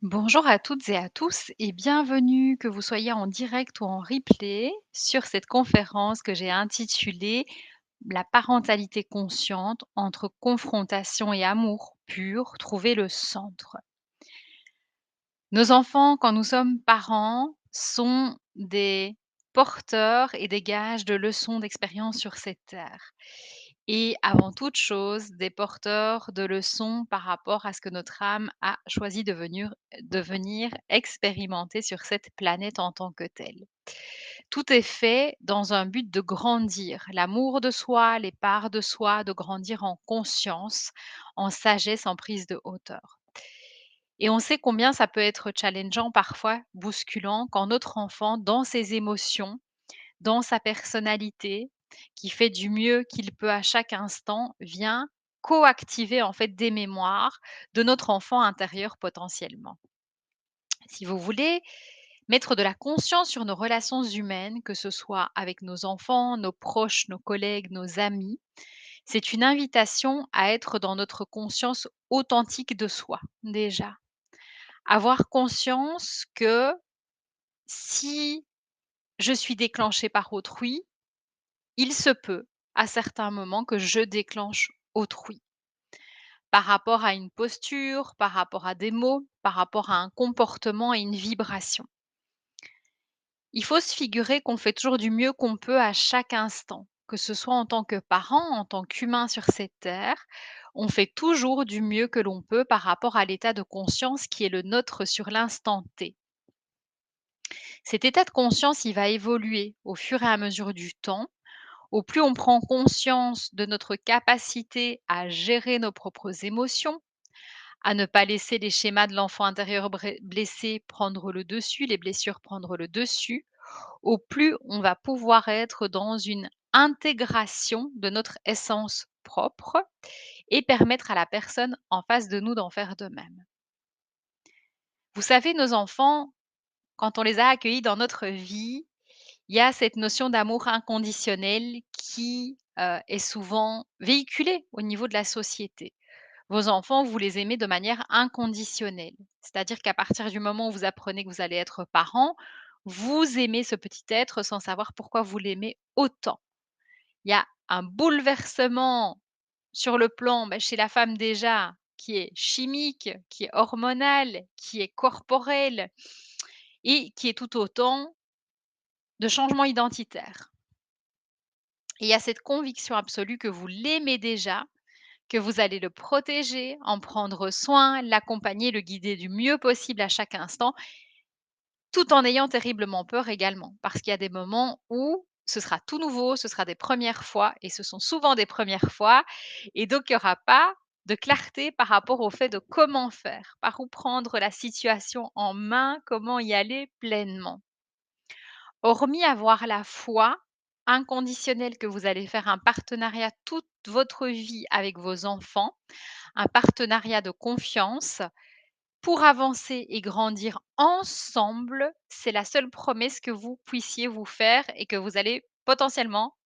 Bonjour à toutes et à tous et bienvenue, que vous soyez en direct ou en replay, sur cette conférence que j'ai intitulée «La parentalité consciente entre confrontation et amour pur, trouver le centre». Nos enfants, quand nous sommes parents, sont des porteurs et des gages de leçons d'expérience sur cette terre. Et avant toute chose, des porteurs de leçons par rapport à ce que notre âme a choisi de venir expérimenter sur cette planète en tant que telle. Tout est fait dans un but de grandir, l'amour de soi, les parts de soi, de grandir en conscience, en sagesse, en prise de hauteur. Et on sait combien ça peut être challengeant, parfois bousculant, quand notre enfant, dans ses émotions, dans sa personnalité, qui fait du mieux qu'il peut à chaque instant, vient coactiver en fait des mémoires de notre enfant intérieur potentiellement. Si vous voulez mettre de la conscience sur nos relations humaines, que ce soit avec nos enfants, nos proches, nos collègues, nos amis, c'est une invitation à être dans notre conscience authentique de soi, déjà. Avoir conscience que si je suis déclenchée par autrui, il se peut, à certains moments, que je déclenche autrui. Par rapport à une posture, par rapport à des mots, par rapport à un comportement et une vibration. Il faut se figurer qu'on fait toujours du mieux qu'on peut à chaque instant, que ce soit en tant que parent, en tant qu'humain sur cette terre. On fait toujours du mieux que l'on peut par rapport à l'état de conscience qui est le nôtre sur l'instant T. Cet état de conscience, il va évoluer au fur et à mesure du temps. Au plus on prend conscience de notre capacité à gérer nos propres émotions, à ne pas laisser les schémas de l'enfant intérieur blessé prendre le dessus, les blessures prendre le dessus, au plus on va pouvoir être dans une intégration de notre essence propre et permettre à la personne en face de nous d'en faire de même. Vous savez, nos enfants, quand on les a accueillis dans notre vie, il y a cette notion d'amour inconditionnel qui, est souvent véhiculée au niveau de la société. Vos enfants, vous les aimez de manière inconditionnelle. C'est-à-dire qu'à partir du moment où vous apprenez que vous allez être parent, vous aimez ce petit être sans savoir pourquoi vous l'aimez autant. Il y a un bouleversement sur le plan, chez la femme déjà, qui est chimique, qui est hormonal, qui est corporel et qui est tout autant de changement identitaire. Et il y a cette conviction absolue que vous l'aimez déjà, que vous allez le protéger, en prendre soin, l'accompagner, le guider du mieux possible à chaque instant, tout en ayant terriblement peur également. Parce qu'il y a des moments où ce sera tout nouveau, ce sera des premières fois, et ce sont souvent des premières fois, et donc il n'y aura pas de clarté par rapport au fait de comment faire, par où prendre la situation en main, comment y aller pleinement. Hormis avoir la foi inconditionnelle que vous allez faire un partenariat toute votre vie avec vos enfants, un partenariat de confiance pour avancer et grandir ensemble, c'est la seule promesse que vous puissiez vous faire et que vous allez potentiellement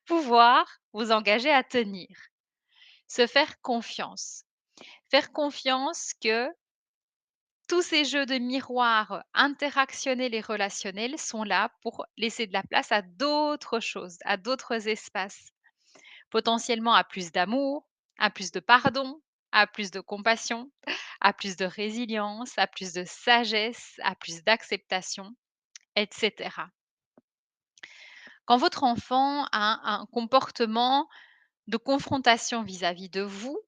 pouvoir vous engager à tenir. Se faire confiance. Faire confiance que tous ces jeux de miroirs interactionnels et relationnels sont là pour laisser de la place à d'autres choses, à d'autres espaces, potentiellement à plus d'amour, à plus de pardon, à plus de compassion, à plus de résilience, à plus de sagesse, à plus d'acceptation, etc. Quand votre enfant a un comportement de confrontation vis-à-vis de vous,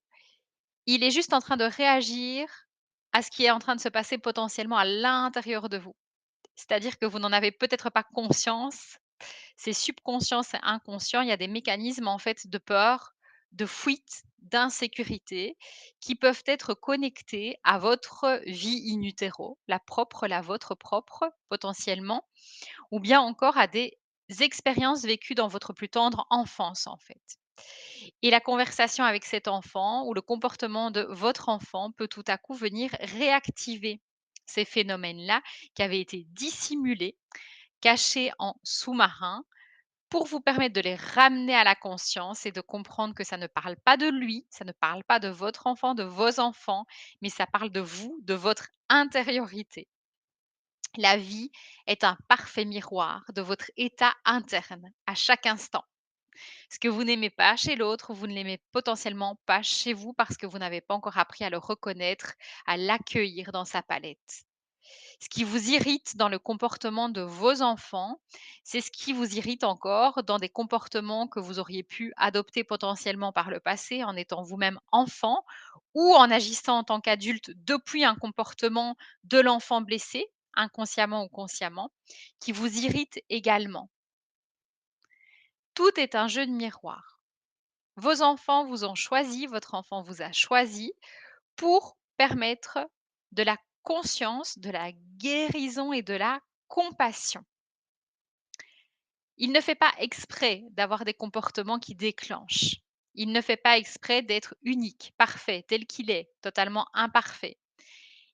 il est juste en train de réagir à ce qui est en train de se passer potentiellement à l'intérieur de vous. C'est-à-dire que vous n'en avez peut-être pas conscience, c'est subconscient, c'est inconscient. Il y a des mécanismes en fait de peur, de fuite, d'insécurité qui peuvent être connectés à votre vie in utero, la propre, la vôtre propre potentiellement, ou bien encore à des expériences vécues dans votre plus tendre enfance en fait. Et la conversation avec cet enfant ou le comportement de votre enfant peut tout à coup venir réactiver ces phénomènes-là qui avaient été dissimulés, cachés en sous-marin pour vous permettre de les ramener à la conscience et de comprendre que ça ne parle pas de lui, ça ne parle pas de votre enfant, de vos enfants, mais ça parle de vous, de votre intériorité. La vie est un parfait miroir de votre état interne à chaque instant. Ce que vous n'aimez pas chez l'autre, vous ne l'aimez potentiellement pas chez vous parce que vous n'avez pas encore appris à le reconnaître, à l'accueillir dans sa palette. Ce qui vous irrite dans le comportement de vos enfants, c'est ce qui vous irrite encore dans des comportements que vous auriez pu adopter potentiellement par le passé en étant vous-même enfant ou en agissant en tant qu'adulte depuis un comportement de l'enfant blessé, inconsciemment ou consciemment, qui vous irrite également. Tout est un jeu de miroir. Vos enfants vous ont choisi, votre enfant vous a choisi pour permettre de la conscience, de la guérison et de la compassion. Il ne fait pas exprès d'avoir des comportements qui déclenchent. Il ne fait pas exprès d'être unique, parfait, tel qu'il est, totalement imparfait.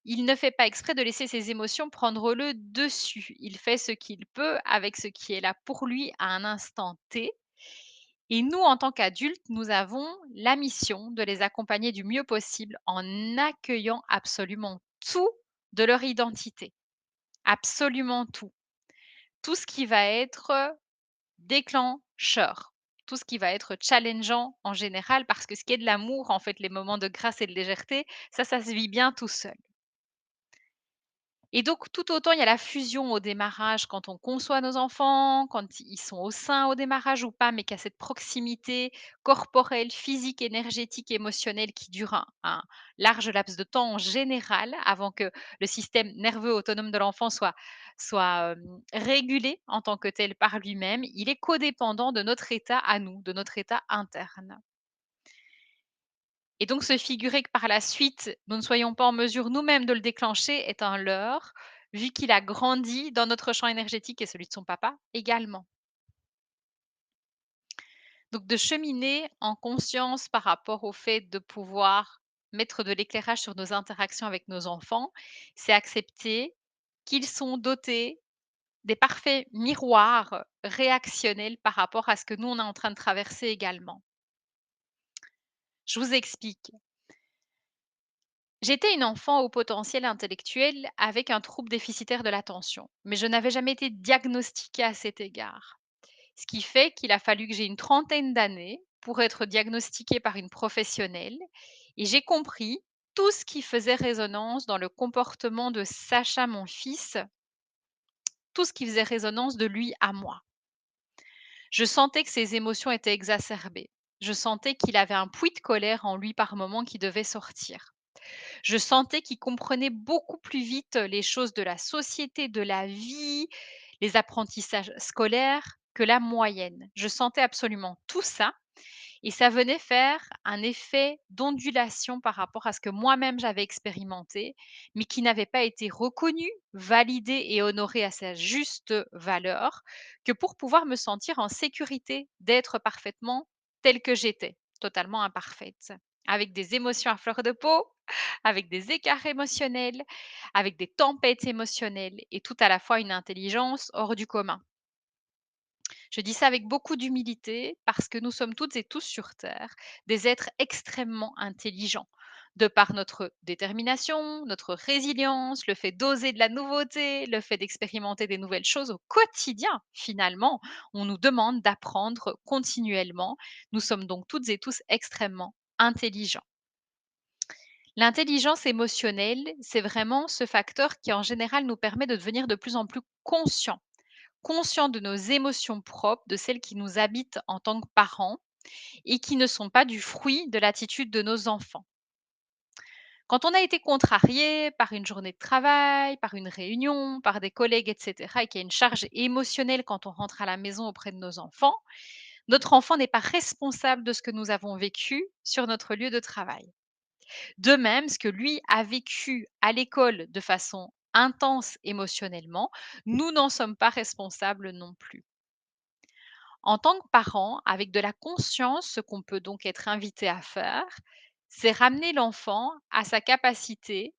Il ne fait pas exprès de laisser ses émotions prendre le dessus. Il fait ce qu'il peut avec ce qui est là pour lui à un instant T. Et nous, en tant qu'adultes, nous avons la mission de les accompagner du mieux possible en accueillant absolument tout de leur identité. Absolument tout. Tout ce qui va être déclencheur. Tout ce qui va être challengeant en général, parce que ce qui est de l'amour, en fait, les moments de grâce et de légèreté, ça se vit bien tout seul. Et donc, tout autant il y a la fusion au démarrage quand on conçoit nos enfants, quand ils sont au sein au démarrage ou pas, mais qu'il y a cette proximité corporelle, physique, énergétique, émotionnelle qui dure un large laps de temps en général, avant que le système nerveux autonome de l'enfant soit régulé en tant que tel par lui-même. Il est codépendant de notre état à nous, de notre état interne. Et donc se figurer que par la suite, nous ne soyons pas en mesure nous-mêmes de le déclencher est un leurre, vu qu'il a grandi dans notre champ énergétique et celui de son papa également. Donc de cheminer en conscience par rapport au fait de pouvoir mettre de l'éclairage sur nos interactions avec nos enfants, c'est accepter qu'ils sont dotés des parfaits miroirs réactionnels par rapport à ce que nous, on est en train de traverser également. Je vous explique. J'étais une enfant au potentiel intellectuel avec un trouble déficitaire de l'attention, mais je n'avais jamais été diagnostiquée à cet égard. Ce qui fait qu'il a fallu que j'ai une trentaine d'années pour être diagnostiquée par une professionnelle et j'ai compris tout ce qui faisait résonance dans le comportement de Sacha, mon fils, tout ce qui faisait résonance de lui à moi. Je sentais que ses émotions étaient exacerbées. Je sentais qu'il avait un puits de colère en lui par moment qui devait sortir. Je sentais qu'il comprenait beaucoup plus vite les choses de la société, de la vie, les apprentissages scolaires que la moyenne. Je sentais absolument tout ça et ça venait faire un effet d'ondulation par rapport à ce que moi-même j'avais expérimenté, mais qui n'avait pas été reconnu, validé et honoré à sa juste valeur, que pour pouvoir me sentir en sécurité d'être parfaitement telle que j'étais, totalement imparfaite, avec des émotions à fleur de peau, avec des écarts émotionnels, avec des tempêtes émotionnelles et tout à la fois une intelligence hors du commun. Je dis ça avec beaucoup d'humilité parce que nous sommes toutes et tous sur Terre des êtres extrêmement intelligents, de par notre détermination, notre résilience, le fait d'oser de la nouveauté, le fait d'expérimenter des nouvelles choses au quotidien. Finalement, on nous demande d'apprendre continuellement. Nous sommes donc toutes et tous extrêmement intelligents. L'intelligence émotionnelle, c'est vraiment ce facteur qui en général nous permet de devenir de plus en plus conscients de nos émotions propres, de celles qui nous habitent en tant que parents et qui ne sont pas du fruit de l'attitude de nos enfants. Quand on a été contrarié par une journée de travail, par une réunion, par des collègues, etc., et qu'il y a une charge émotionnelle quand on rentre à la maison auprès de nos enfants, notre enfant n'est pas responsable de ce que nous avons vécu sur notre lieu de travail. De même, ce que lui a vécu à l'école de façon intense émotionnellement, nous n'en sommes pas responsables non plus. En tant que parent, avec de la conscience, ce qu'on peut donc être invité à faire, c'est ramener l'enfant à sa capacité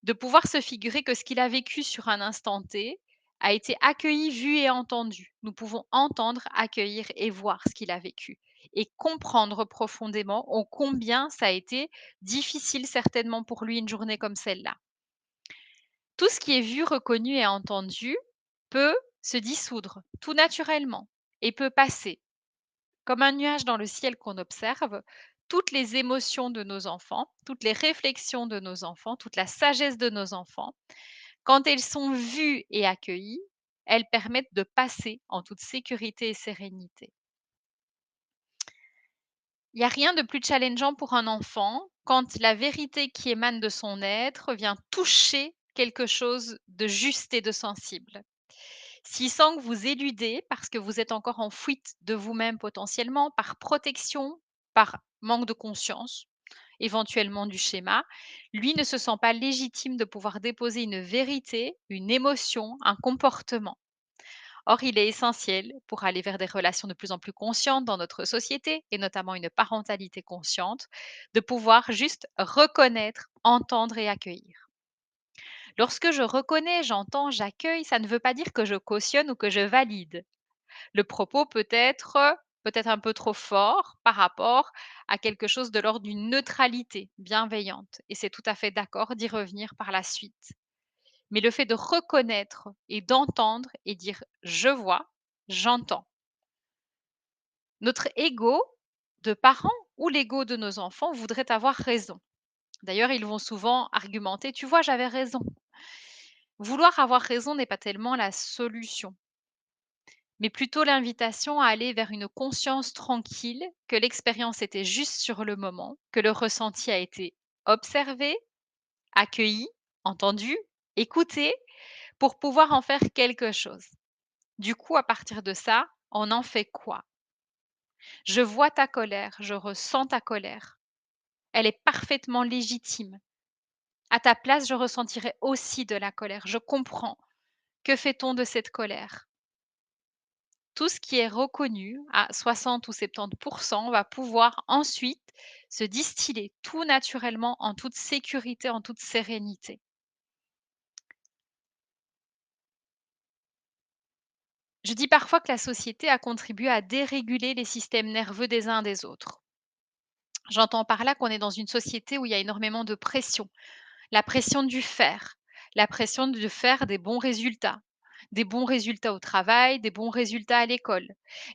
de pouvoir se figurer que ce qu'il a vécu sur un instant T a été accueilli, vu et entendu. Nous pouvons entendre, accueillir et voir ce qu'il a vécu et comprendre profondément ô combien ça a été difficile certainement pour lui une journée comme celle-là. Tout ce qui est vu, reconnu et entendu peut se dissoudre tout naturellement et peut passer. Comme un nuage dans le ciel qu'on observe, toutes les émotions de nos enfants, toutes les réflexions de nos enfants, toute la sagesse de nos enfants, quand elles sont vues et accueillies, elles permettent de passer en toute sécurité et sérénité. Il n'y a rien de plus challengeant pour un enfant quand la vérité qui émane de son être vient toucher quelque chose de juste et de sensible. S'il sent que vous éludez parce que vous êtes encore en fuite de vous-même potentiellement, par protection, par manque de conscience, éventuellement du schéma, lui ne se sent pas légitime de pouvoir déposer une vérité, une émotion, un comportement. Or, il est essentiel pour aller vers des relations de plus en plus conscientes dans notre société et notamment une parentalité consciente, de pouvoir juste reconnaître, entendre et accueillir. Lorsque je reconnais, j'entends, j'accueille, ça ne veut pas dire que je cautionne ou que je valide. Le propos peut être un peu trop fort par rapport à quelque chose de l'ordre d'une neutralité bienveillante et c'est tout à fait d'accord d'y revenir par la suite. Mais le fait de reconnaître et d'entendre et dire: «Je vois, j'entends». Notre ego de parents ou l'ego de nos enfants voudrait avoir raison. D'ailleurs, ils vont souvent argumenter: «Tu vois, j'avais raison». Vouloir avoir raison n'est pas tellement la solution, mais plutôt l'invitation à aller vers une conscience tranquille, que l'expérience était juste sur le moment, que le ressenti a été observé, accueilli, entendu, écouté, pour pouvoir en faire quelque chose. Du coup, à partir de ça, on en fait quoi? Je vois ta colère, je ressens ta colère. Elle est parfaitement légitime. À ta place, je ressentirais aussi de la colère. Je comprends. Que fait-on de cette colère? Tout ce qui est reconnu à 60 ou 70 va pouvoir ensuite se distiller tout naturellement en toute sécurité, en toute sérénité. Je dis parfois que la société a contribué à déréguler les systèmes nerveux des uns des autres. J'entends par là qu'on est dans une société où il y a énormément de pression. La pression du faire, la pression de faire des bons résultats au travail, des bons résultats à l'école,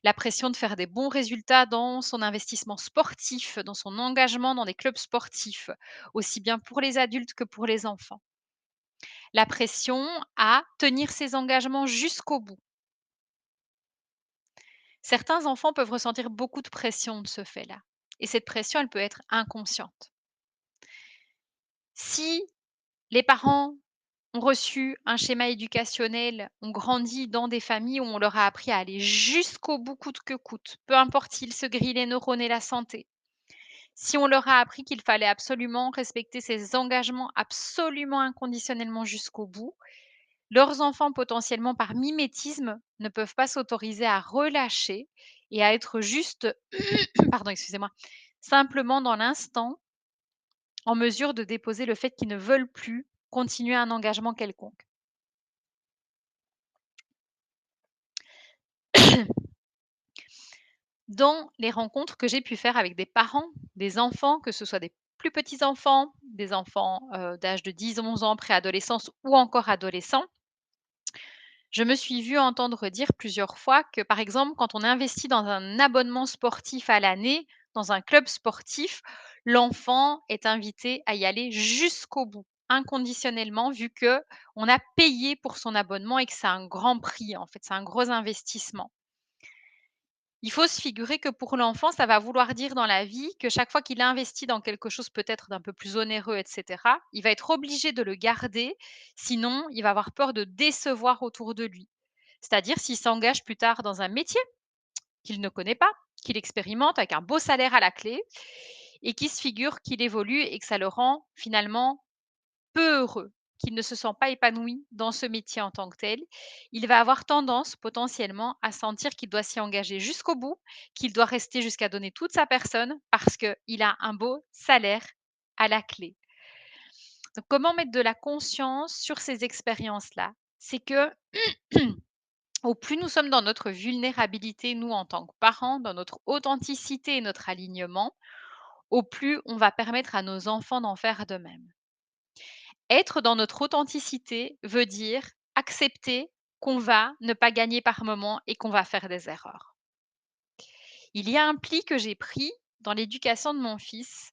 la pression de faire des bons résultats dans son investissement sportif, dans son engagement dans des clubs sportifs, aussi bien pour les adultes que pour les enfants. La pression à tenir ses engagements jusqu'au bout. Certains enfants peuvent ressentir beaucoup de pression de ce fait-là. Et cette pression, elle peut être inconsciente. Si les parents ont reçu un schéma éducationnel, ont grandi dans des familles où on leur a appris à aller jusqu'au bout coûte que coûte, peu importe s'ils se grillent les neurones et la santé. Si on leur a appris qu'il fallait absolument respecter ses engagements absolument inconditionnellement jusqu'au bout, leurs enfants potentiellement par mimétisme ne peuvent pas s'autoriser à relâcher et à être juste, pardon, excusez-moi, simplement dans l'instant, en mesure de déposer le fait qu'ils ne veulent plus continuer un engagement quelconque. Dans les rencontres que j'ai pu faire avec des parents, des enfants, que ce soit des plus petits enfants, des enfants, d'âge de 10-11 ans, préadolescence ou encore adolescents, je me suis vue entendre dire plusieurs fois que, par exemple, quand on investit dans un abonnement sportif à l'année, dans un club sportif, l'enfant est invité à y aller jusqu'au bout, inconditionnellement, vu que on a payé pour son abonnement et que c'est un grand prix, en fait, c'est un gros investissement. Il faut se figurer que pour l'enfant, ça va vouloir dire dans la vie que chaque fois qu'il investit dans quelque chose peut-être d'un peu plus onéreux et cetera, il va être obligé de le garder, sinon il va avoir peur de décevoir autour de lui. C'est-à-dire s'il s'engage plus tard dans un métier qu'il ne connaît pas, qu'il expérimente avec un beau salaire à la clé et qui se figure qu'il évolue et que ça le rend finalement peu heureux, qu'il ne se sent pas épanoui dans ce métier en tant que tel, il va avoir tendance potentiellement à sentir qu'il doit s'y engager jusqu'au bout, qu'il doit rester jusqu'à donner toute sa personne parce qu'il a un beau salaire à la clé. Donc comment mettre de la conscience sur ces expériences-là? C'est que au plus nous sommes dans notre vulnérabilité, nous, en tant que parents, dans notre authenticité et notre alignement, au plus on va permettre à nos enfants d'en faire de même. Être dans notre authenticité veut dire accepter qu'on va ne pas gagner par moment et qu'on va faire des erreurs. Il y a un pli que j'ai pris dans l'éducation de mon fils,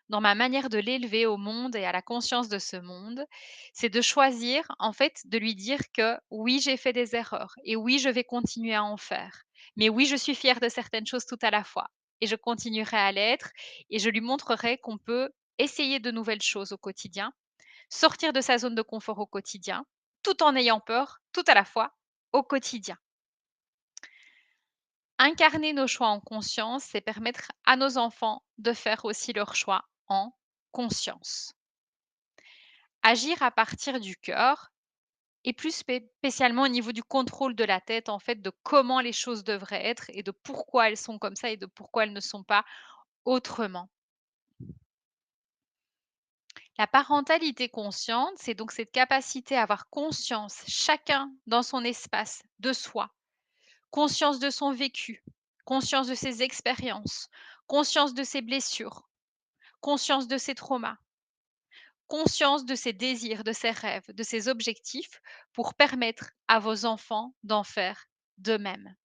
dans ma manière de l'élever au monde et à la conscience de ce monde, c'est de choisir, en fait, de lui dire que oui, j'ai fait des erreurs et oui, je vais continuer à en faire. Mais oui, je suis fière de certaines choses tout à la fois et je continuerai à l'être et je lui montrerai qu'on peut essayer de nouvelles choses au quotidien, sortir de sa zone de confort au quotidien, tout en ayant peur, tout à la fois, au quotidien. Incarner nos choix en conscience, c'est permettre à nos enfants de faire aussi leurs choix en conscience. Agir à partir du cœur et plus spécialement au niveau du contrôle de la tête, en fait, de comment les choses devraient être et de pourquoi elles sont comme ça et de pourquoi elles ne sont pas autrement. La parentalité consciente, c'est donc cette capacité à avoir conscience, chacun dans son espace, de soi, conscience de son vécu, conscience de ses expériences, conscience de ses blessures, conscience de ses traumas, conscience de ses désirs, de ses rêves, de ses objectifs pour permettre à vos enfants d'en faire de même.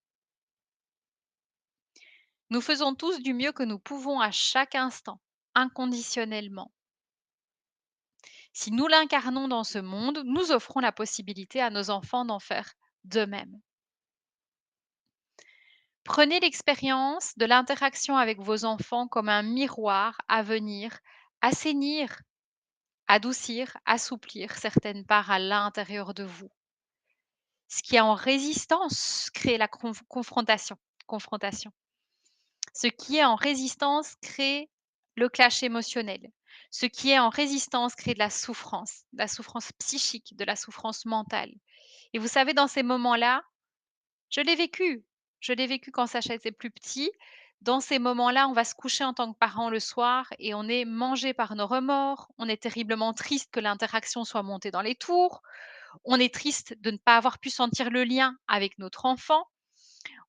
Nous faisons tous du mieux que nous pouvons à chaque instant, inconditionnellement. Si nous l'incarnons dans ce monde, nous offrons la possibilité à nos enfants d'en faire de même. Prenez l'expérience de l'interaction avec vos enfants comme un miroir à venir assainir, adoucir, assouplir certaines parts à l'intérieur de vous. Ce qui est en résistance crée la confrontation. Ce qui est en résistance crée le clash émotionnel. Ce qui est en résistance crée de la souffrance psychique, de la souffrance mentale. Et vous savez, dans ces moments-là, je l'ai vécu. Je l'ai vécu quand Sacha était plus petit. Dans ces moments-là, on va se coucher en tant que parent le soir et on est mangé par nos remords. On est terriblement triste que l'interaction soit montée dans les tours. On est triste de ne pas avoir pu sentir le lien avec notre enfant.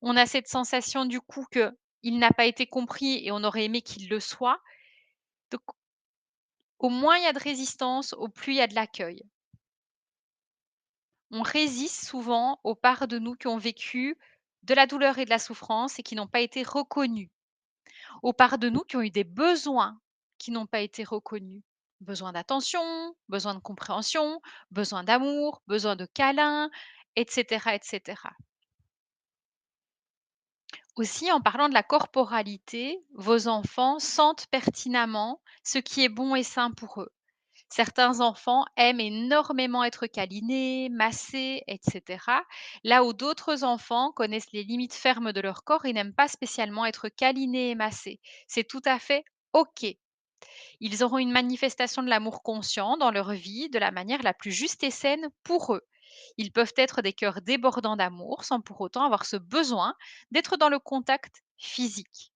On a cette sensation du coup qu'il n'a pas été compris et on aurait aimé qu'il le soit. Donc, au moins il y a de résistance, au plus il y a de l'accueil. On résiste souvent aux parts de nous qui ont vécu de la douleur et de la souffrance et qui n'ont pas été reconnues, aux parts de nous qui ont eu des besoins qui n'ont pas été reconnus. Besoin d'attention, besoin de compréhension, besoin d'amour, besoin de câlin, etc., etc. Aussi, en parlant de la corporalité, vos enfants sentent pertinemment ce qui est bon et sain pour eux. Certains enfants aiment énormément être câlinés, massés, etc. Là où d'autres enfants connaissent les limites fermes de leur corps et n'aiment pas spécialement être câlinés et massés. C'est tout à fait OK. Ils auront une manifestation de l'amour conscient dans leur vie de la manière la plus juste et saine pour eux. Ils peuvent être des cœurs débordants d'amour sans pour autant avoir ce besoin d'être dans le contact physique.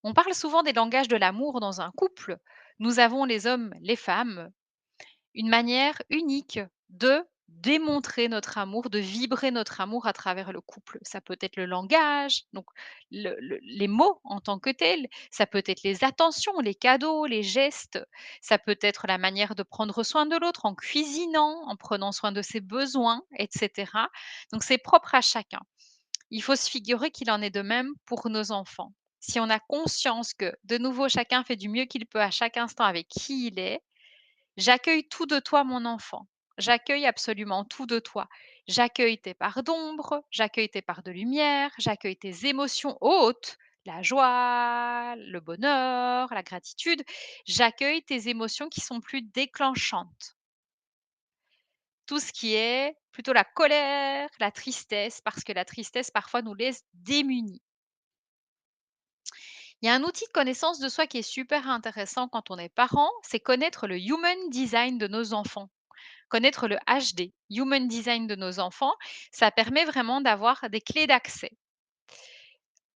On parle souvent des langages de l'amour dans un couple. Nous avons les hommes, les femmes, une manière unique de démontrer notre amour, de vibrer notre amour à travers le couple. Ça peut être le langage, donc les mots en tant que tels, ça peut être les attentions, les cadeaux, les gestes, ça peut être la manière de prendre soin de l'autre en cuisinant, en prenant soin de ses besoins, etc. Donc c'est propre à chacun. Il faut se figurer qu'il en est de même pour nos enfants. Si on a conscience que, de nouveau, chacun fait du mieux qu'il peut à chaque instant avec qui il est, j'accueille tout de toi, mon enfant. J'accueille absolument tout de toi. J'accueille tes parts d'ombre, j'accueille tes parts de lumière, j'accueille tes émotions hautes, la joie, le bonheur, la gratitude. J'accueille tes émotions qui sont plus déclenchantes. Tout ce qui est plutôt la colère, la tristesse, parce que la tristesse parfois nous laisse démunis. Il y a un outil de connaissance de soi qui est super intéressant quand on est parent, c'est connaître le human design de nos enfants. Connaître le HD, Human Design de nos enfants, ça permet vraiment d'avoir des clés d'accès.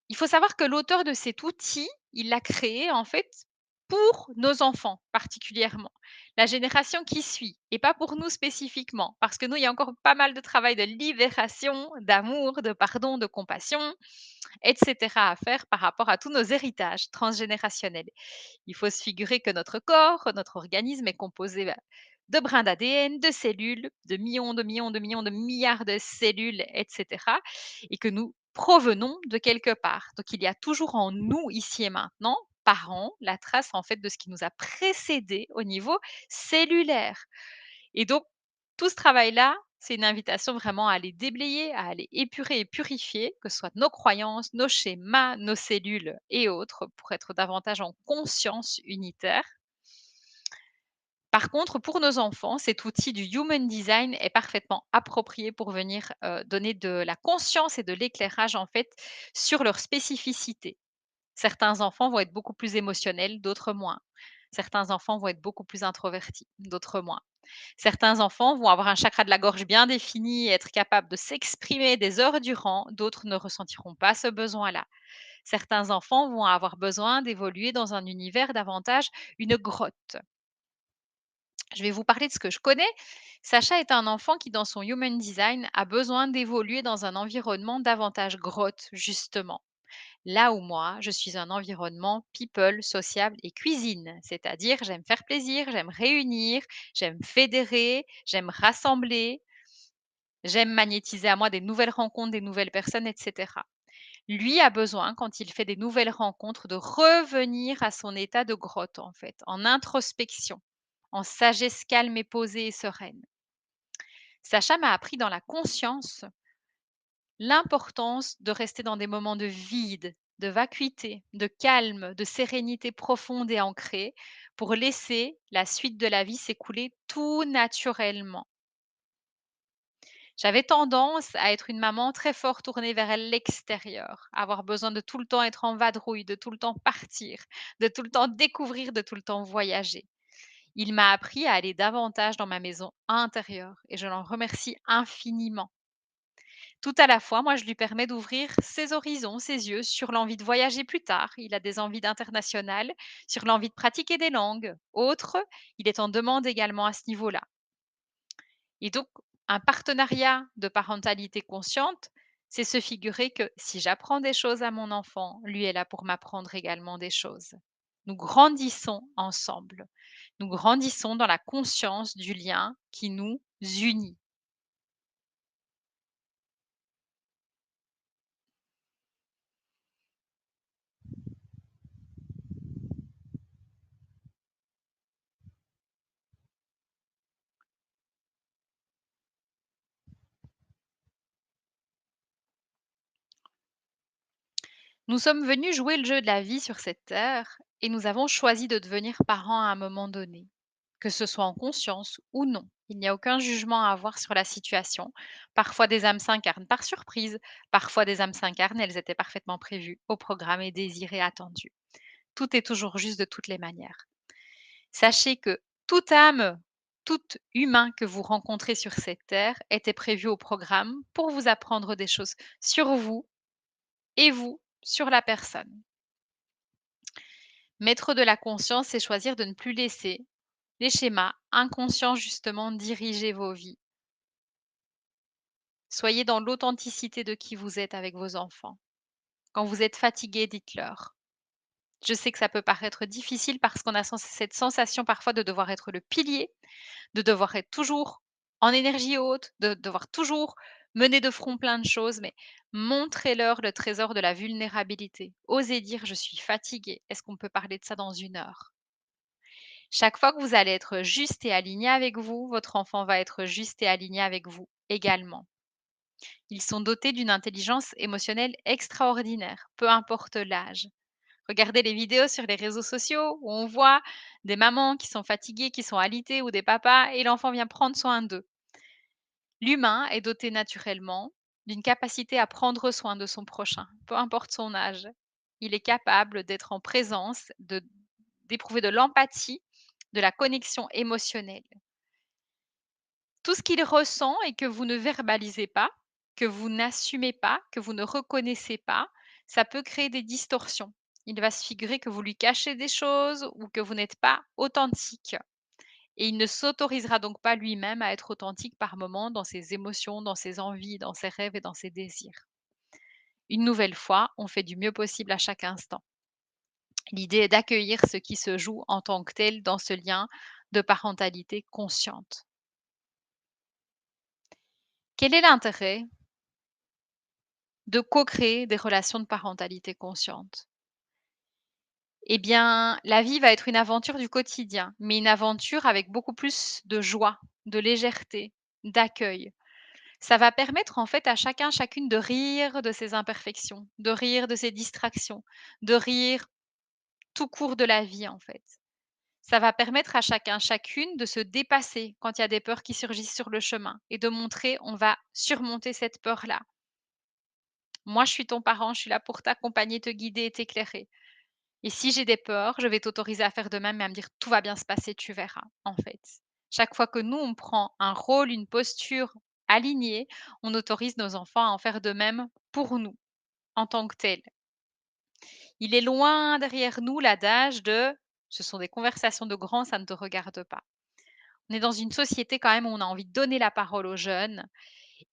Il faut savoir que l'auteur de cet outil, il l'a créé en fait pour nos enfants particulièrement, la génération qui suit et pas pour nous spécifiquement. Parce que nous, il y a encore pas mal de travail de libération, d'amour, de pardon, de compassion, et cetera à faire par rapport à tous nos héritages transgénérationnels. Il faut se figurer que notre corps, notre organisme est composé, de brins d'ADN, de cellules, de millions, de millions, de millions, de milliards de cellules, et cetera, et que nous provenons de quelque part. Donc il y a toujours en nous, ici et maintenant, parents, la trace en fait de ce qui nous a précédés au niveau cellulaire. Et donc tout ce travail-là, c'est une invitation vraiment à aller déblayer, à aller épurer et purifier, que ce soit nos croyances, nos schémas, nos cellules et autres, pour être davantage en conscience unitaire. Par contre, pour nos enfants, cet outil du Human Design est parfaitement approprié pour venir, donner de la conscience et de l'éclairage, en fait, sur leurs spécificités. Certains enfants vont être beaucoup plus émotionnels, d'autres moins. Certains enfants vont être beaucoup plus introvertis, d'autres moins. Certains enfants vont avoir un chakra de la gorge bien défini et être capables de s'exprimer des heures durant, d'autres ne ressentiront pas ce besoin-là. Certains enfants vont avoir besoin d'évoluer dans un univers davantage une grotte. Je vais vous parler de ce que je connais. Sacha est un enfant qui, dans son Human Design, a besoin d'évoluer dans un environnement davantage grotte, justement. Là où moi, je suis un environnement people, sociable et cuisine. C'est-à-dire, j'aime faire plaisir, j'aime réunir, j'aime fédérer, j'aime rassembler, j'aime magnétiser à moi des nouvelles rencontres, des nouvelles personnes, etc. Lui a besoin, quand il fait des nouvelles rencontres, de revenir à son état de grotte, en fait, en introspection, en sagesse calme et posée et sereine. Sacha m'a appris dans la conscience l'importance de rester dans des moments de vide, de vacuité, de calme, de sérénité profonde et ancrée pour laisser la suite de la vie s'écouler tout naturellement. J'avais tendance à être une maman très fort tournée vers l'extérieur, avoir besoin de tout le temps être en vadrouille, de tout le temps partir, de tout le temps découvrir, de tout le temps voyager. Il m'a appris à aller davantage dans ma maison intérieure et je l'en remercie infiniment. Tout à la fois, moi, je lui permets d'ouvrir ses horizons, ses yeux sur l'envie de voyager plus tard. Il a des envies d'international, sur l'envie de pratiquer des langues. Autre, il est en demande également à ce niveau-là. Et donc, un partenariat de parentalité consciente, c'est se figurer que si j'apprends des choses à mon enfant, lui est là pour m'apprendre également des choses. Nous grandissons ensemble. Nous grandissons dans la conscience du lien qui nous unit. Nous sommes venus jouer le jeu de la vie sur cette terre et nous avons choisi de devenir parents à un moment donné, que ce soit en conscience ou non. Il n'y a aucun jugement à avoir sur la situation. Parfois des âmes s'incarnent par surprise, parfois des âmes s'incarnent, elles étaient parfaitement prévues au programme et désirées, attendues. Tout est toujours juste de toutes les manières. Sachez que toute âme, tout humain que vous rencontrez sur cette terre était prévu au programme pour vous apprendre des choses sur vous et vous sur la personne. Mettre de la conscience, c'est choisir de ne plus laisser les schémas inconscients justement diriger vos vies. Soyez dans l'authenticité de qui vous êtes avec vos enfants. Quand vous êtes fatigué, dites-leur. Je sais que ça peut paraître difficile parce qu'on a cette sensation parfois de devoir être le pilier, de devoir être toujours en énergie haute, de devoir toujours mener de front plein de choses, mais montrez-leur le trésor de la vulnérabilité. Osez dire: «Je suis fatigué. Est-ce qu'on peut parler de ça dans 1 heure?» Chaque fois que vous allez être juste et aligné avec vous, votre enfant va être juste et aligné avec vous également. Ils sont dotés d'une intelligence émotionnelle extraordinaire, peu importe l'âge. Regardez les vidéos sur les réseaux sociaux où on voit des mamans qui sont fatiguées, qui sont alitées ou des papas et l'enfant vient prendre soin d'eux. L'humain est doté naturellement d'une capacité à prendre soin de son prochain, peu importe son âge. Il est capable d'être en présence, d'éprouver de l'empathie, de la connexion émotionnelle. Tout ce qu'il ressent et que vous ne verbalisez pas, que vous n'assumez pas, que vous ne reconnaissez pas, ça peut créer des distorsions. Il va se figurer que vous lui cachez des choses ou que vous n'êtes pas authentique et il ne s'autorisera donc pas lui-même à être authentique par moments dans ses émotions, dans ses envies, dans ses rêves et dans ses désirs. Une nouvelle fois, on fait du mieux possible à chaque instant. L'idée est d'accueillir ce qui se joue en tant que tel dans ce lien de parentalité consciente. Quel est l'intérêt de co-créer des relations de parentalité consciente? Eh bien, la vie va être une aventure du quotidien, mais une aventure avec beaucoup plus de joie, de légèreté, d'accueil. Ça va permettre en fait à chacun, chacune de rire de ses imperfections, de rire de ses distractions, de rire tout court de la vie en fait. Ça va permettre à chacun, chacune de se dépasser quand il y a des peurs qui surgissent sur le chemin et de montrer on va surmonter cette peur-là. Moi, je suis ton parent, je suis là pour t'accompagner, te guider et t'éclairer. Et si j'ai des peurs, je vais t'autoriser à faire de même et à me dire: «Tout va bien se passer, tu verras», en fait. Chaque fois que nous, on prend un rôle, une posture alignée, on autorise nos enfants à en faire de même pour nous, en tant que tels. Il est loin derrière nous l'adage de: «Ce sont des conversations de grands, ça ne te regarde pas». On est dans une société quand même où on a envie de donner la parole aux jeunes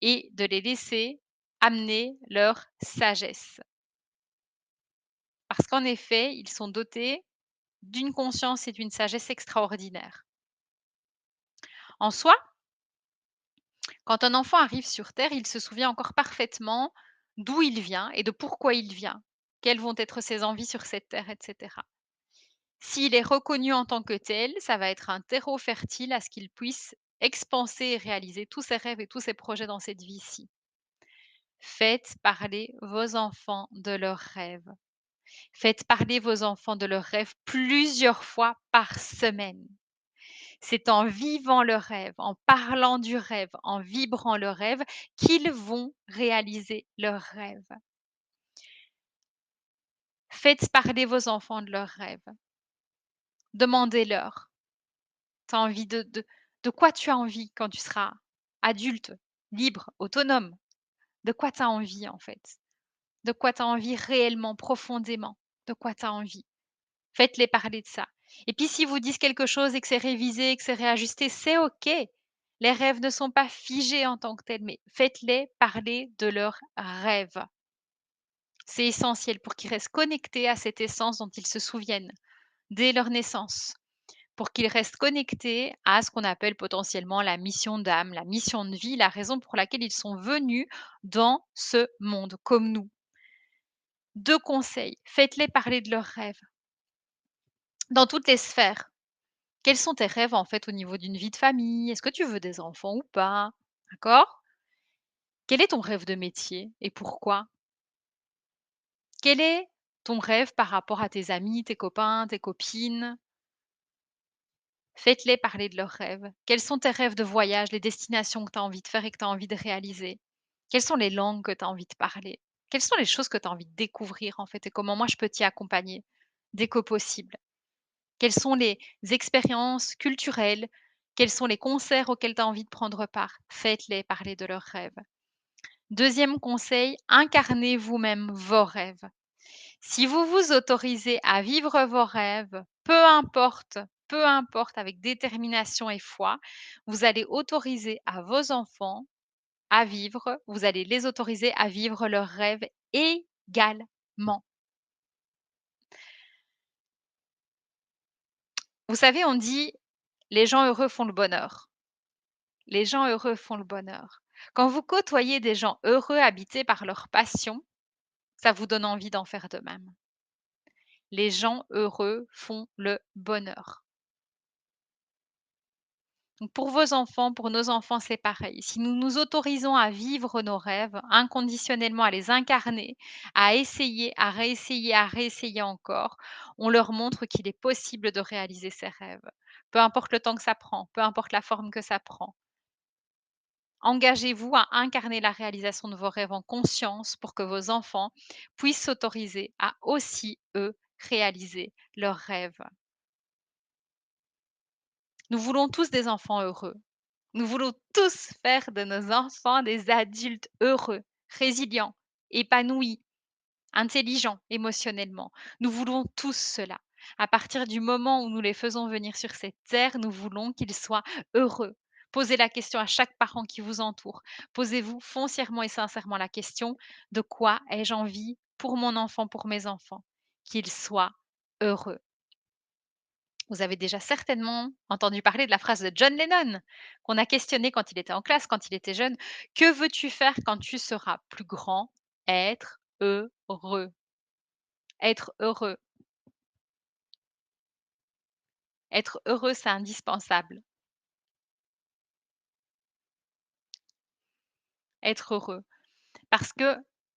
et de les laisser amener leur sagesse. Parce qu'en effet, ils sont dotés d'une conscience et d'une sagesse extraordinaires. En soi, quand un enfant arrive sur terre, il se souvient encore parfaitement d'où il vient et de pourquoi il vient, quelles vont être ses envies sur cette terre, etc. S'il est reconnu en tant que tel, ça va être un terreau fertile à ce qu'il puisse expanser et réaliser tous ses rêves et tous ses projets dans cette vie-ci. Faites parler vos enfants de leurs rêves. Faites parler vos enfants de leurs rêves plusieurs fois par semaine. C'est en vivant le rêve, en parlant du rêve, en vibrant le rêve qu'ils vont réaliser leurs rêves. Faites parler vos enfants de leurs rêves. Demandez-leur: «Tu as envie de quoi tu as envie quand tu seras adulte, libre, autonome? De quoi tu as envie en fait? De quoi tu as envie réellement, profondément? De quoi tu as envie?» Faites-les parler de ça. Et puis s'ils vous disent quelque chose et que c'est révisé, que c'est réajusté, c'est OK. Les rêves ne sont pas figés en tant que tels, mais faites-les parler de leurs rêves. C'est essentiel pour qu'ils restent connectés à cette essence dont ils se souviennent dès leur naissance, pour qu'ils restent connectés à ce qu'on appelle potentiellement la mission d'âme, la mission de vie, la raison pour laquelle ils sont venus dans ce monde comme nous. 2 conseils, faites-les parler de leurs rêves dans toutes les sphères. Quels sont tes rêves, en fait, au niveau d'une vie de famille? Est-ce que tu veux des enfants ou pas? D'accord? Quel est ton rêve de métier et pourquoi? Quel est ton rêve par rapport à tes amis, tes copains, tes copines? Faites-les parler de leurs rêves. Quels sont tes rêves de voyage, les destinations que tu as envie de faire et que tu as envie de réaliser? Quelles sont les langues que tu as envie de parler? Quelles sont les choses que tu as envie de découvrir, en fait, et comment moi je peux t'y accompagner dès que possible? Quelles sont les expériences culturelles? Quels sont les concerts auxquels tu as envie de prendre part? Faites-les parler de leurs rêves. Deuxième conseil, incarnez vous-même vos rêves. Si vous vous autorisez à vivre vos rêves, peu importe, avec détermination et foi, vous allez autoriser à vos enfants à vivre, vous allez les autoriser à vivre leurs rêves également. Vous savez, on dit: «Les gens heureux font le bonheur». Les gens heureux font le bonheur. Quand vous côtoyez des gens heureux habités par leur passion, ça vous donne envie d'en faire de même. Les gens heureux font le bonheur. Donc pour vos enfants, pour nos enfants, c'est pareil. Si nous nous autorisons à vivre nos rêves inconditionnellement, à les incarner, à essayer, à réessayer encore, on leur montre qu'il est possible de réaliser ses rêves. Peu importe le temps que ça prend, peu importe la forme que ça prend. Engagez-vous à incarner la réalisation de vos rêves en conscience pour que vos enfants puissent s'autoriser à aussi, eux, réaliser leurs rêves. Nous voulons tous des enfants heureux. Nous voulons tous faire de nos enfants des adultes heureux, résilients, épanouis, intelligents émotionnellement. Nous voulons tous cela. À partir du moment où nous les faisons venir sur cette terre, nous voulons qu'ils soient heureux. Posez la question à chaque parent qui vous entoure. Posez-vous foncièrement et sincèrement la question: «De quoi ai-je envie pour mon enfant, pour mes enfants?» Qu'ils soient heureux. Vous avez déjà certainement entendu parler de la phrase de John Lennon, qu'on a questionné quand il était en classe, quand il était jeune: «Que veux-tu faire quand tu seras plus grand?» «Être heureux, être heureux, être heureux, c'est indispensable, être heureux». Parce que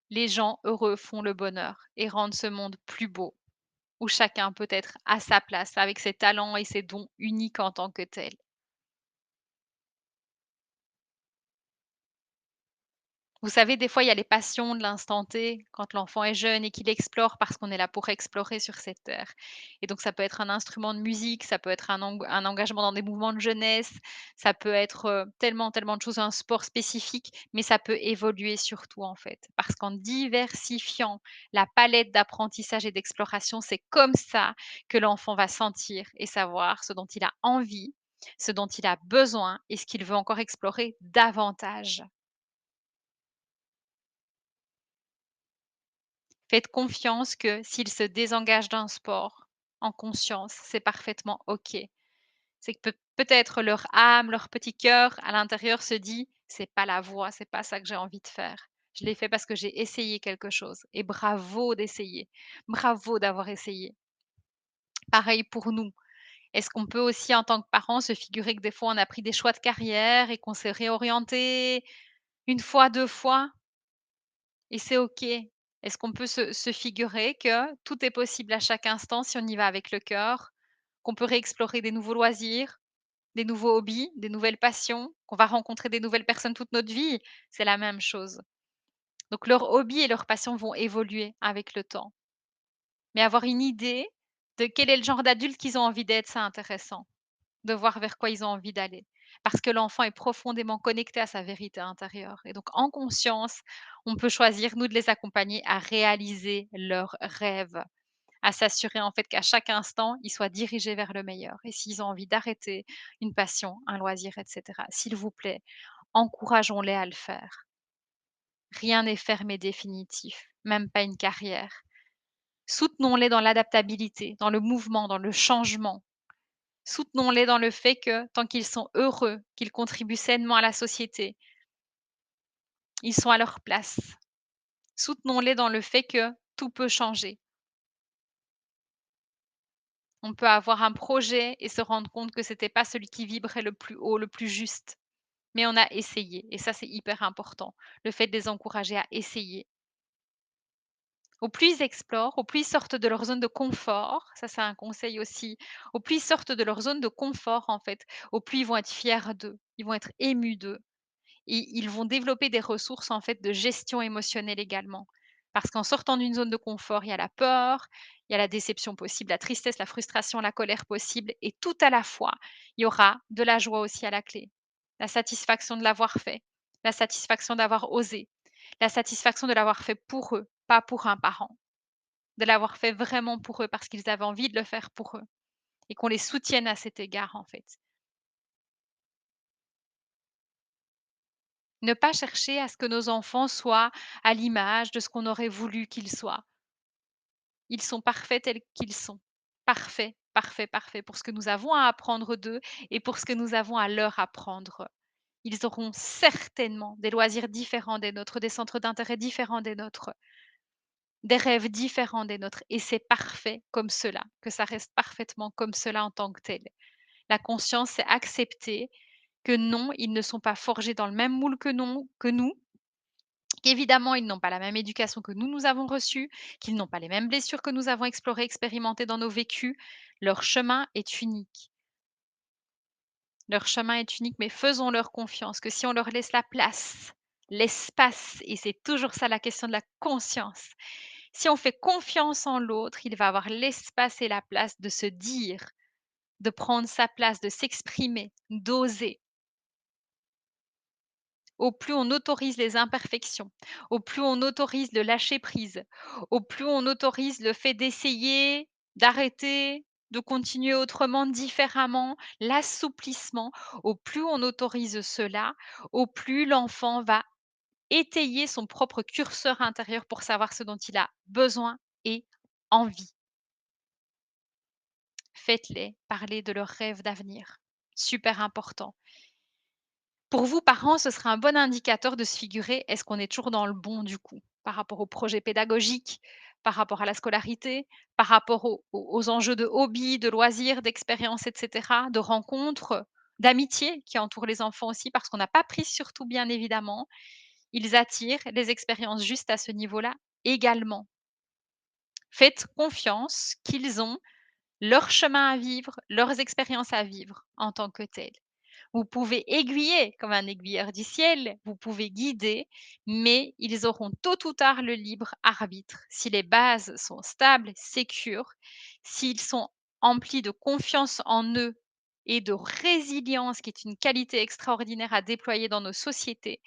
les gens heureux font le bonheur et rendent ce monde plus beau, où chacun peut être à sa place avec ses talents et ses dons uniques en tant que tels. Vous savez, des fois, il y a les passions de l'instant T, quand l'enfant est jeune et qu'il explore parce qu'on est là pour explorer sur cette terre. Et donc ça peut être un instrument de musique, ça peut être un engagement dans des mouvements de jeunesse, ça peut être, tellement, tellement de choses, un sport spécifique, mais ça peut évoluer surtout, en fait. Parce qu'en diversifiant la palette d'apprentissage et d'exploration, c'est comme ça que l'enfant va sentir et savoir ce dont il a envie, ce dont il a besoin et ce qu'il veut encore explorer davantage. Faites confiance que s'ils se désengagent d'un sport en conscience, c'est parfaitement OK. C'est que peut-être leur âme, leur petit cœur à l'intérieur se dit: «C'est pas la voie, c'est pas ça que j'ai envie de faire. Je l'ai fait parce que j'ai essayé quelque chose» et bravo d'essayer. Bravo d'avoir essayé. Pareil pour nous. Est-ce qu'on peut aussi en tant que parents se figurer que des fois on a pris des choix de carrière et qu'on s'est réorienté une fois, 2 fois? Et c'est OK. Est-ce qu'on peut se figurer que tout est possible à chaque instant si on y va avec le cœur, qu'on peut réexplorer des nouveaux loisirs, des nouveaux hobbies, des nouvelles passions, qu'on va rencontrer des nouvelles personnes toute notre vie? C'est la même chose. Donc leurs hobbies et leurs passions vont évoluer avec le temps. Mais avoir une idée de quel est le genre d'adulte qu'ils ont envie d'être, c'est intéressant. De voir vers quoi ils ont envie d'aller. Parce que l'enfant est profondément connecté à sa vérité intérieure et donc en conscience, on peut choisir, nous, de les accompagner à réaliser leurs rêves, à s'assurer, en fait, qu'à chaque instant, ils soient dirigés vers le meilleur et s'ils ont envie d'arrêter une passion, un loisir et cetera, s'il vous plaît, encourageons-les à le faire. Rien n'est fermé définitif, même pas une carrière. Soutenons-les dans l'adaptabilité, dans le mouvement, dans le changement. Soutenons-les dans le fait que tant qu'ils sont heureux, qu'ils contribuent sainement à la société, ils sont à leur place. Soutenons-les dans le fait que tout peut changer. On peut avoir un projet et se rendre compte que c'était pas celui qui vibrait le plus haut, le plus juste, mais on a essayé et ça, c'est hyper important. Le fait de les encourager à essayer. Au plus ils explorent, au plus ils sortent de leur zone de confort, ça c'est un conseil aussi, au plus ils sortent de leur zone de confort en fait, au plus ils vont être fiers d'eux, ils vont être émus d'eux. Et ils vont développer des ressources, en fait, de gestion émotionnelle également. Parce qu'en sortant d'une zone de confort, il y a la peur, il y a la déception possible, la tristesse, la frustration, la colère possible et tout à la fois. Il y aura de la joie aussi à la clé. La satisfaction de l'avoir fait, la satisfaction d'avoir osé, la satisfaction de l'avoir fait pour eux, pas pour un parent. De l'avoir fait vraiment pour eux parce qu'ils avaient envie de le faire pour eux et qu'on les soutienne à cet égard, en fait. Ne pas chercher à ce que nos enfants soient à l'image de ce qu'on aurait voulu qu'ils soient. Ils sont parfaits tels qu'ils sont. Parfaits, parfaits, parfaits pour ce que nous avons à apprendre d'eux et pour ce que nous avons à leur apprendre. Ils auront certainement des loisirs différents des nôtres, des centres d'intérêt différents des nôtres, des rêves différents des nôtres et c'est parfait comme cela, que ça reste parfaitement comme cela en tant que tel. La conscience, c'est accepter que non, ils ne sont pas forgés dans le même moule que nous. Qu'évidemment, ils n'ont pas la même éducation que nous avons reçue, qu'ils n'ont pas les mêmes blessures que nous avons explorées, expérimentées dans nos vécus. Leur chemin est unique. Leur chemin est unique, mais faisons-leur confiance que si on leur laisse la place, l'espace, et c'est toujours ça la question de la conscience, si on fait confiance en l'autre, il va avoir l'espace et la place de se dire, de prendre sa place, de s'exprimer, d'oser. au plus on autorise les imperfections, au plus on autorise le lâcher prise, au plus on autorise le fait d'essayer, d'arrêter, de continuer autrement, différemment, l'assouplissement, au plus on autorise cela, au plus l'enfant va étayer son propre curseur intérieur pour savoir ce dont il a besoin et envie. Faites-les parler de leurs rêves d'avenir. Super important. Pour vous, parents, ce sera un bon indicateur de se figurer, est-ce qu'on est toujours dans le bon du coup? Par rapport au projet pédagogique, par rapport à la scolarité, par rapport aux enjeux de hobby, de loisirs, d'expériences et cetera, de rencontres, d'amitié qui entourent les enfants aussi parce qu'on n'a pas pris sur tout bien évidemment. Ils attirent les expériences juste à ce niveau-là également. Faites confiance qu'ils ont leur chemin à vivre, leurs expériences à vivre en tant que telles. Vous pouvez aiguiller comme un aiguilleur du ciel, vous pouvez guider, mais ils auront tôt ou tard le libre arbitre. Si les bases sont stables, sécures, s'ils sont emplis de confiance en eux et de résilience, qui est une qualité extraordinaire à déployer dans nos sociétés,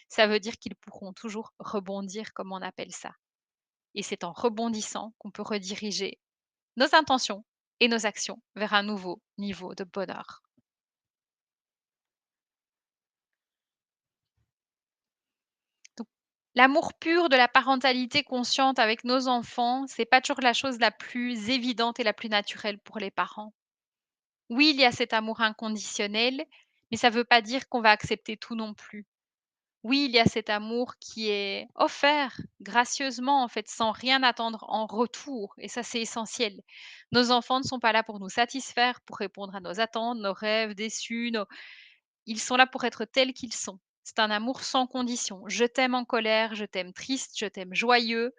ça veut dire qu'ils pourront toujours rebondir, comme on appelle ça. Et c'est en rebondissant qu'on peut rediriger nos intentions et nos actions vers un nouveau niveau de bonheur. Donc, l'amour pur de la parentalité consciente avec nos enfants, c'est pas toujours la chose la plus évidente et la plus naturelle pour les parents. Oui, il y a cet amour inconditionnel, mais ça ne veut pas dire qu'on va accepter tout non plus. Oui, il y a cet amour qui est offert gracieusement, en fait, sans rien attendre en retour, et ça, c'est essentiel. Nos enfants ne sont pas là pour nous satisfaire, pour répondre à nos attentes, nos rêves déçus, ils sont là pour être tels qu'ils sont. C'est un amour sans condition. Je t'aime en colère, je t'aime triste, je t'aime joyeux,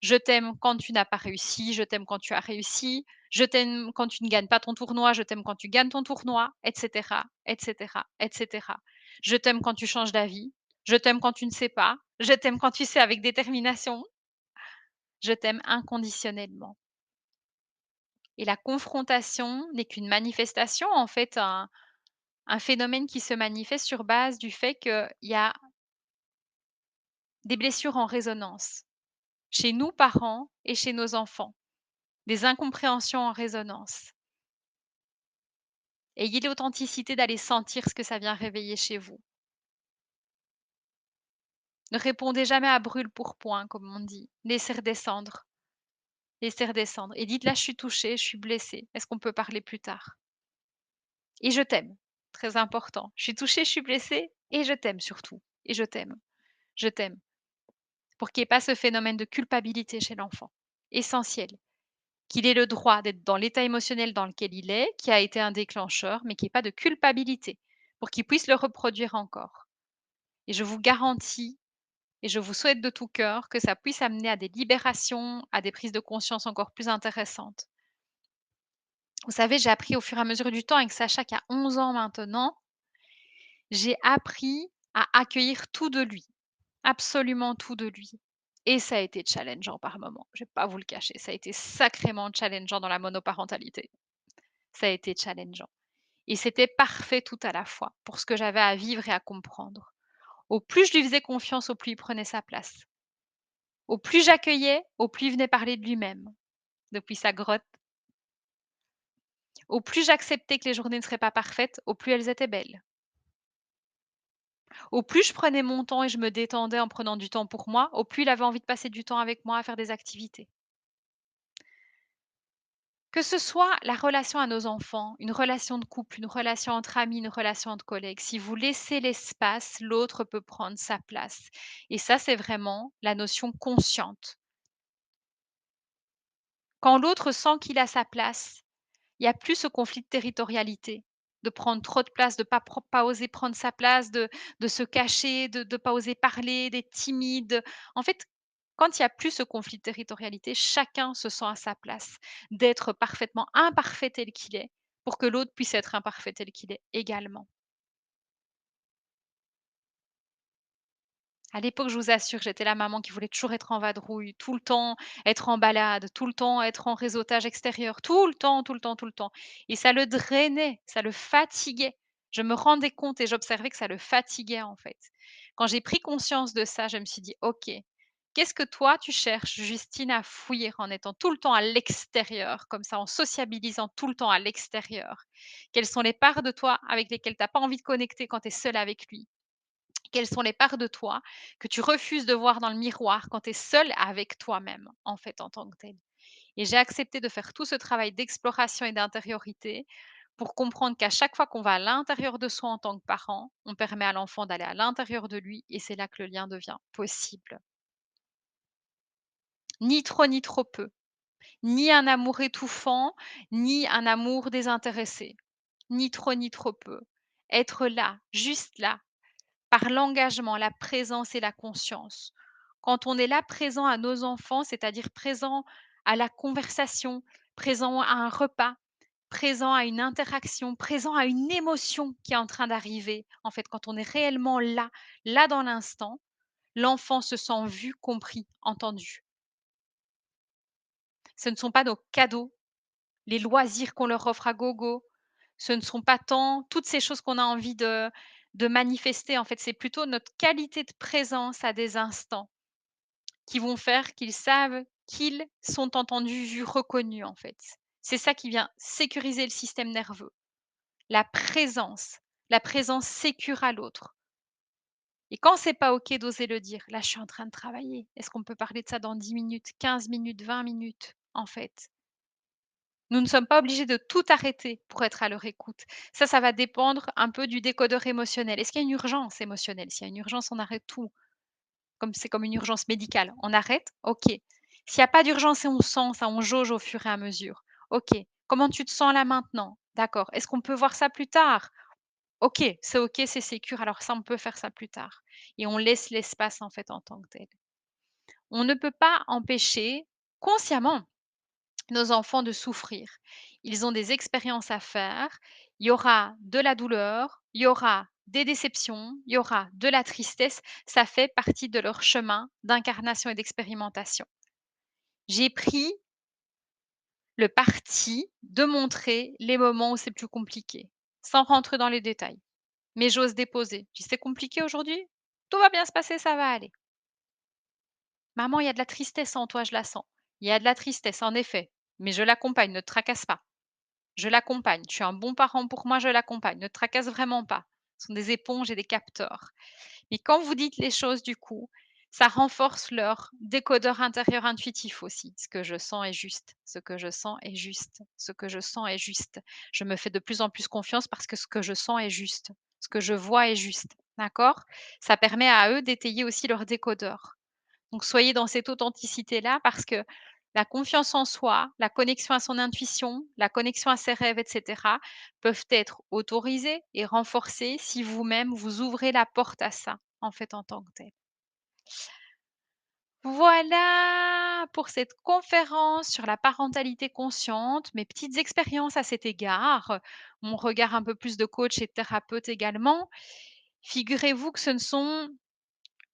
je t'aime quand tu n'as pas réussi, je t'aime quand tu as réussi, je t'aime quand tu ne gagnes pas ton tournoi, je t'aime quand tu gagnes ton tournoi, et cetera, et cetera, et cetera. Je t'aime quand tu changes d'avis, je t'aime quand tu ne sais pas, je t'aime quand tu sais avec détermination, je t'aime inconditionnellement. Et la confrontation n'est qu'une manifestation, en fait, un phénomène qui se manifeste sur base du fait qu'il y a des blessures en résonance, chez nous parents et chez nos enfants, des incompréhensions en résonance. Ayez l'authenticité d'aller sentir ce que ça vient réveiller chez vous. Ne répondez jamais à brûle pour point, comme on dit. Laissez redescendre et dites: «Là, je suis touchée, je suis blessée. Est-ce qu'on peut parler plus tard? Et je t'aime». Très important. Je suis touchée, je suis blessée et je t'aime surtout. Et je t'aime. Je t'aime. Pour qu'il y ait pas ce phénomène de culpabilité chez l'enfant. Essentiel. Qu'il ait le droit d'être dans l'état émotionnel dans lequel il est, qui a été un déclencheur, mais qu'il y ait pas de culpabilité, pour qu'il puisse le reproduire encore. Et je vous garantis et je vous souhaite de tout cœur que ça puisse amener à des libérations, à des prises de conscience encore plus intéressantes. Vous savez, j'ai appris au fur et à mesure du temps avec Sacha qui a 11 ans maintenant, j'ai appris à accueillir tout de lui, absolument tout de lui. Et ça a été challengeant par moments, je vais pas vous le cacher, ça a été sacrément challengeant dans la monoparentalité. Ça a été challengeant et c'était parfait tout à la fois pour ce que j'avais à vivre et à comprendre. Au plus je lui faisais confiance, au plus il prenait sa place. Au plus j'accueillais, au plus il venait parler de lui-même, depuis sa grotte. Au plus j'acceptais que les journées ne seraient pas parfaites, au plus elles étaient belles. Au plus je prenais mon temps et je me détendais en prenant du temps pour moi, au plus il avait envie de passer du temps avec moi à faire des activités. Que ce soit la relation à nos enfants, une relation de couple, une relation entre amis, une relation de collègues, si vous laissez l'espace, l'autre peut prendre sa place. Et ça, c'est vraiment la notion consciente. Quand l'autre sent qu'il a sa place, il y a plus ce conflit de territorialité, de prendre trop de place, de pas oser prendre sa place, de se cacher, de pas oser parler, d'être timide. En fait, quand il y a plus ce conflit de territorialité, chacun se sent à sa place, d'être parfaitement imparfait tel qu'il est, pour que l'autre puisse être imparfait tel qu'il est également. À l'époque, je vous assure, j'étais la maman qui voulait toujours être en vadrouille, tout le temps être en balade, tout le temps être en réseautage extérieur, tout le temps, tout le temps, tout le temps. Et ça le drainait, ça le fatiguait. Je me rendais compte et j'observais que ça le fatiguait, en fait. Quand j'ai pris conscience de ça, je me suis dit: «OK, qu'est-ce que toi tu cherches, Justine, à fuir en étant tout le temps à l'extérieur, comme ça, en sociabilisant tout le temps à l'extérieur? Quelles sont les parts de toi avec lesquelles tu as pas envie de connecter quand tu es seule avec lui? Quelles sont les parts de toi que tu refuses de voir dans le miroir quand tu es seule avec toi-même, en fait, en tant que telle?» Et j'ai accepté de faire tout ce travail d'exploration et d'intériorité pour comprendre qu'à chaque fois qu'on va à l'intérieur de soi en tant que parent, on permet à l'enfant d'aller à l'intérieur de lui et c'est là que le lien devient possible. Ni trop ni trop peu, ni un amour étouffant, ni un amour désintéressé, ni trop ni trop peu. Être là, juste là, par l'engagement, la présence et la conscience. Quand on est là présent à nos enfants, c'est-à-dire présent à la conversation, présent à un repas, présent à une interaction, présent à une émotion qui est en train d'arriver. En fait, quand on est réellement là, là dans l'instant, l'enfant se sent vu, compris, entendu. Ce ne sont pas nos cadeaux, les loisirs qu'on leur offre à gogo, ce ne sont pas tant toutes ces choses qu'on a envie de manifester. En fait, c'est plutôt notre qualité de présence à des instants qui vont faire qu'ils savent qu'ils sont entendus, vus, reconnus, en fait. C'est ça qui vient sécuriser le système nerveux. La présence, la présence sécure à l'autre et quand c'est pas OK d'oser le dire: «Là, je suis en train de travailler. Est-ce qu'on peut parler de ça dans 10 minutes, 15 minutes, 20 minutes?» En fait, nous ne sommes pas obligés de tout arrêter pour être à leur écoute. Ça va dépendre un peu du décodeur émotionnel. Est-ce qu'il y a une urgence émotionnelle? S'il y a une urgence, on arrête tout. Comme c'est comme une urgence médicale. On arrête? OK. S'il y a pas d'urgence et on sent ça, on jauge au fur et à mesure. OK. Comment tu te sens là maintenant? D'accord. Est-ce qu'on peut voir ça plus tard? OK, c'est sécure, alors ça, on peut faire ça plus tard et on laisse l'espace, en fait, en tant que tel. On ne peut pas empêcher consciemment nos enfants de souffrir. Ils ont des expériences à faire. Il y aura de la douleur, il y aura des déceptions, il y aura de la tristesse. Ça fait partie de leur chemin d'incarnation et d'expérimentation. J'ai pris le parti de montrer les moments où c'est plus compliqué, sans rentrer dans les détails. Mais j'ose déposer. Je dis: «C'est compliqué aujourd'hui? Tout va bien se passer, ça va aller. Maman, il y a de la tristesse en toi, je la sens. Il y a de la tristesse, en effet, mais je l'accompagne, ne te tracasse pas. Je l'accompagne. Tu es un bon parent pour moi, je l'accompagne. Ne te tracasse vraiment pas. Ce sont des éponges et des capteurs». Mais quand vous dites les choses, du coup, ça renforce leur décodeur intérieur intuitif aussi. Ce que je sens est juste, ce que je sens est juste, ce que je sens est juste. Je me fais de plus en plus confiance parce que ce que je sens est juste, ce que je vois est juste. D'accord? Ça permet à eux d'étayer aussi leur décodeur. Donc soyez dans cette authenticité-là parce que la confiance en soi, la connexion à son intuition, la connexion à ses rêves et cetera, peuvent être autorisées et renforcées si vous-même vous ouvrez la porte à ça, en fait, en tant que tel. Voilà pour cette conférence sur la parentalité consciente, mes petites expériences à cet égard, mon regard un peu plus de coach et de thérapeute également. Figurez-vous que ce ne sont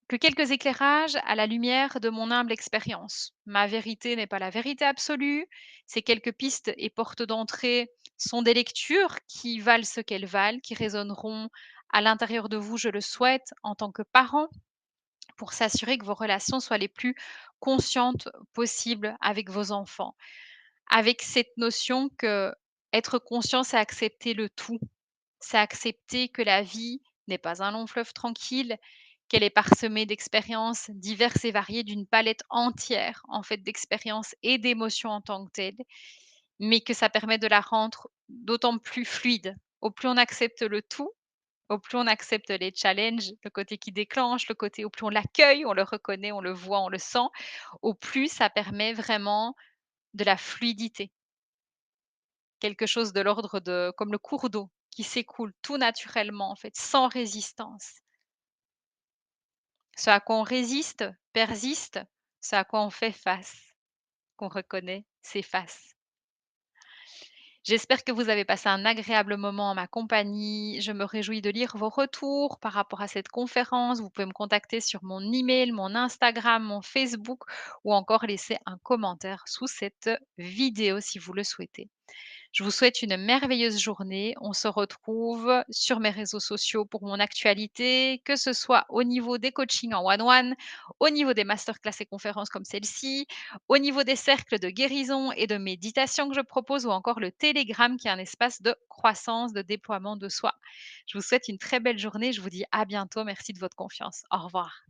que quelques éclairages à la lumière de mon humble expérience. Ma vérité n'est pas la vérité absolue. Ces quelques pistes et portes d'entrée sont des lectures qui valent ce qu'elles valent, qui résonneront à l'intérieur de vous, je le souhaite, en tant que parent, pour s'assurer que vos relations soient les plus conscientes possibles avec vos enfants. Avec cette notion que être conscient, c'est accepter le tout. C'est accepter que la vie n'est pas un long fleuve tranquille, qu'elle est parsemée d'expériences diverses et variées, d'une palette entière, en fait, d'expériences et d'émotions en tant que telles, mais que ça permet de la rendre d'autant plus fluide. Au plus on accepte le tout, au plus on accepte les challenges, le côté qui déclenche, le côté au plus on l'accueille, on le reconnaît, on le voit, on le sent, au plus ça permet vraiment de la fluidité. Quelque chose de l'ordre de comme le cours d'eau qui s'écoule tout naturellement, en fait, sans résistance. Ce à quoi on résiste persiste, ce à quoi on fait face, qu'on reconnaît, s'efface. J'espère que vous avez passé un agréable moment en ma compagnie. Je me réjouis de lire vos retours par rapport à cette conférence. Vous pouvez me contacter sur mon email, mon Instagram, mon Facebook ou encore laisser un commentaire sous cette vidéo si vous le souhaitez. Je vous souhaite une merveilleuse journée. On se retrouve sur mes réseaux sociaux pour mon actualité, que ce soit au niveau des coachings en one-one, au niveau des masterclass et conférences comme celle-ci, au niveau des cercles de guérison et de méditation que je propose ou encore le Telegram qui est un espace de croissance, de déploiement de soi. Je vous souhaite une très belle journée. Je vous dis à bientôt. Merci de votre confiance. Au revoir.